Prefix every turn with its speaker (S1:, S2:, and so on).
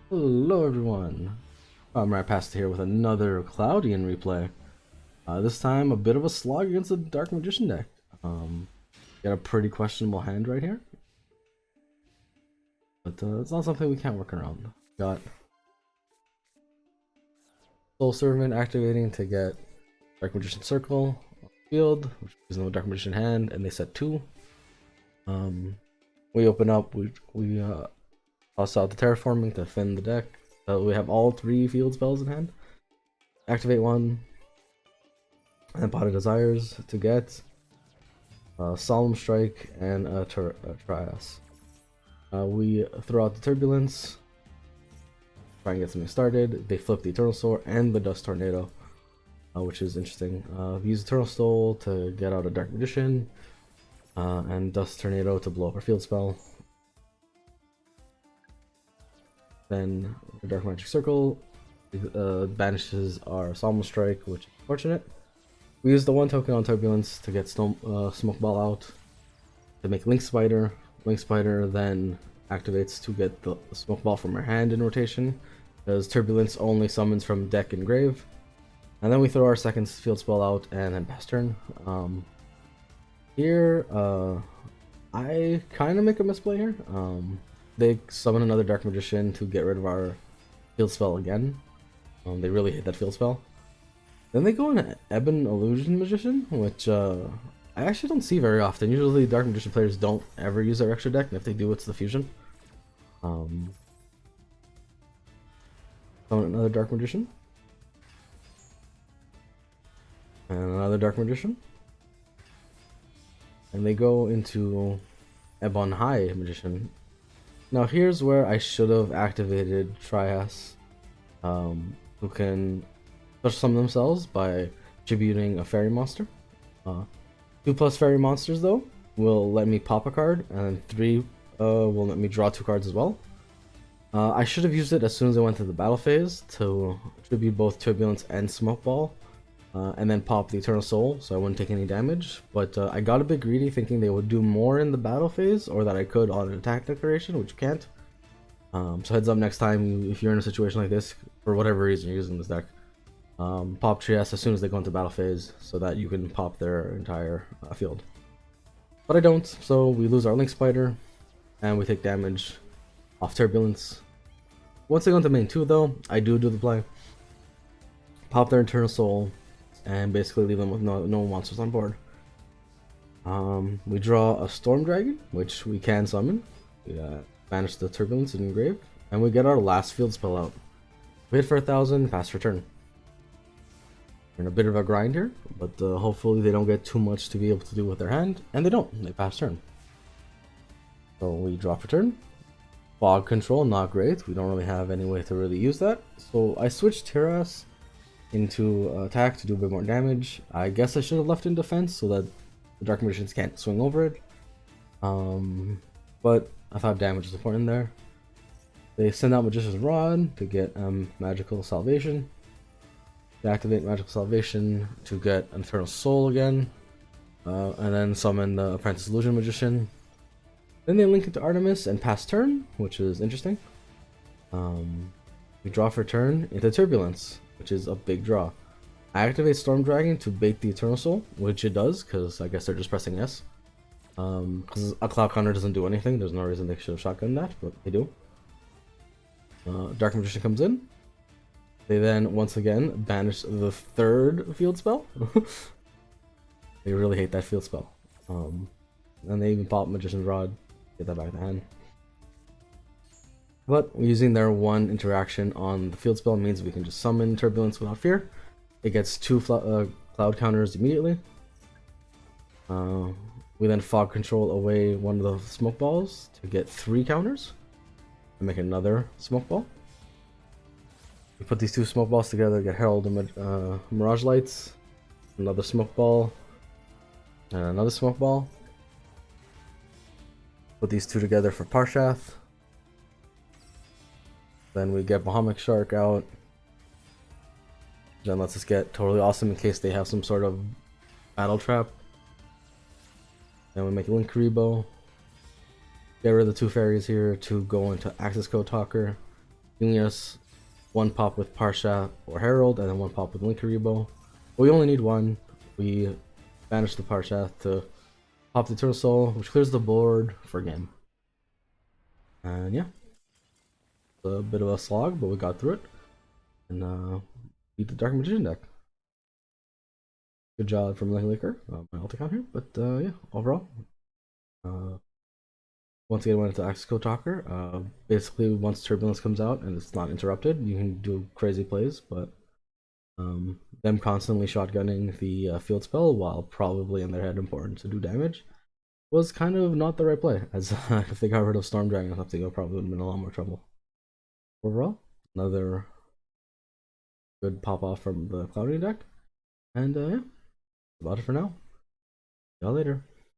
S1: Hello everyone, I'm Past here with another Cloudian replay. This time a bit of a slog against the Dark Magician deck. Got a pretty questionable hand right here, but it's not something we can't work around. Got Soul Servant activating to get Dark Magician Circle on the field, which is no Dark Magician hand, and they set 2. We open up, we toss out the Terraforming to thin the deck. We have all 3 field spells in hand. Activate 1, and then Pot of Desires to get Solemn Strike and a Trias. We throw out the Turbulence, try and get something started. They flip the Eternal Soul and the Dust Tornado, which is interesting. Use Eternal Soul to get out a Dark Magician, and Dust Tornado to blow up our field spell. Then the Dark Magic Circle banishes our Solemn Strike, which is unfortunate. We use the 1 token on Turbulence to get Smoke Ball out to make Link Spider. Link Spider then activates to get the Smoke Ball from our hand in rotation, because Turbulence only summons from deck and grave. And then we throw our second field spell out and then pass turn. Here, I kind of make a misplay here. They summon another Dark Magician to get rid of our field spell again. They really hate that field spell. Then they go on Ebon Illusion Magician, which I actually don't see very often. Usually Dark Magician players don't ever use their extra deck, and if they do, it's the fusion. Summon another Dark Magician. And another Dark Magician. And they go into Ebon High Magician. Now here's where I should have activated Trias, who can special summon themselves by tributing a fairy monster. 2+ fairy monsters though will let me pop a card, and 3 will let me draw 2 cards as well. I should have used it as soon as I went to the battle phase to tribute both Turbulence and Smoke Ball, and then pop the Eternal Soul so I wouldn't take any damage. But I got a bit greedy thinking they would do more in the battle phase, or that I could on an attack declaration, which you can't. So heads up next time if you're in a situation like this, for whatever reason you're using this deck. Pop Trias as soon as they go into battle phase so that you can pop their entire field. But I don't, so we lose our Link Spider and we take damage off Turbulence. Once they go into main 2 though, I do the play. Pop their Eternal Soul and basically leave them with no monsters on board. We draw a Storm Dragon, which we can summon. We banish the Turbulence in grave, and we get our last field spell out. We hit for 1,000, pass for turn. We're in a bit of a grind here, but hopefully they don't get too much to be able to do with their hand, and they don't. They pass turn. So we draw for turn. Fog Control, not great. We don't really have any way to really use that. So I switched Terras into attack to do a bit more damage. I guess I should have left in defense so that the Dark Magicians can't swing over it. But I thought damage was important there. They send out Magician's Rod to get Magical Salvation. They activate Magical Salvation to get Eternal Soul again. And then summon the Apprentice Illusion Magician. Then they link into Artemis and pass turn, which is interesting. We draw for turn into Turbulence, which is a big draw. I activate Storm Dragon to bait the Eternal Soul, which it does, because I guess they're just pressing S. Because a Cloud Counter doesn't do anything, there's no reason they should have shotgunned that, but they do. Dark Magician comes in. They then, once again, banish the 3rd field spell. They really hate that field spell. And they even pop Magician's Rod, get that back in the hand. But using their 1 interaction on the field spell means we can just summon Turbulence without fear. It gets 2 cloud counters immediately. We then Fog Control away one of the Smoke Balls to get 3 counters. And make another Smoke Ball. We put these 2 Smoke Balls together, get Herald and Mirage Lights. Another Smoke Ball. And another Smoke Ball. Put these 2 together for Parshath. Then we get Bahamut Shark out. Then lets us get Totally Awesome in case they have some sort of battle trap. Then we make Link Rebo. Get rid of the 2 fairies here to go into Access Code Talker. giving us one pop with Parsha or Herald, and then one pop with Linkuriboh. But we only need one. We banish the Parsha to pop the Eternal Soul, which clears the board for game. And yeah, a bit of a slog, but we got through it. And beat the Dark Magician deck. Good job from Licker, my alt account here. But yeah, overall, once again, I went into Access Code Talker. Basically, once Turbulence comes out and it's not interrupted, you can do crazy plays, but them constantly shotgunning the field spell while probably in their head important to do damage was kind of not the right play, as if they got rid of Storm Dragon or something, it probably would have been a lot more trouble. Overall, another good pop off from the Cloudy deck, and yeah, that's about it for now. See y'all later.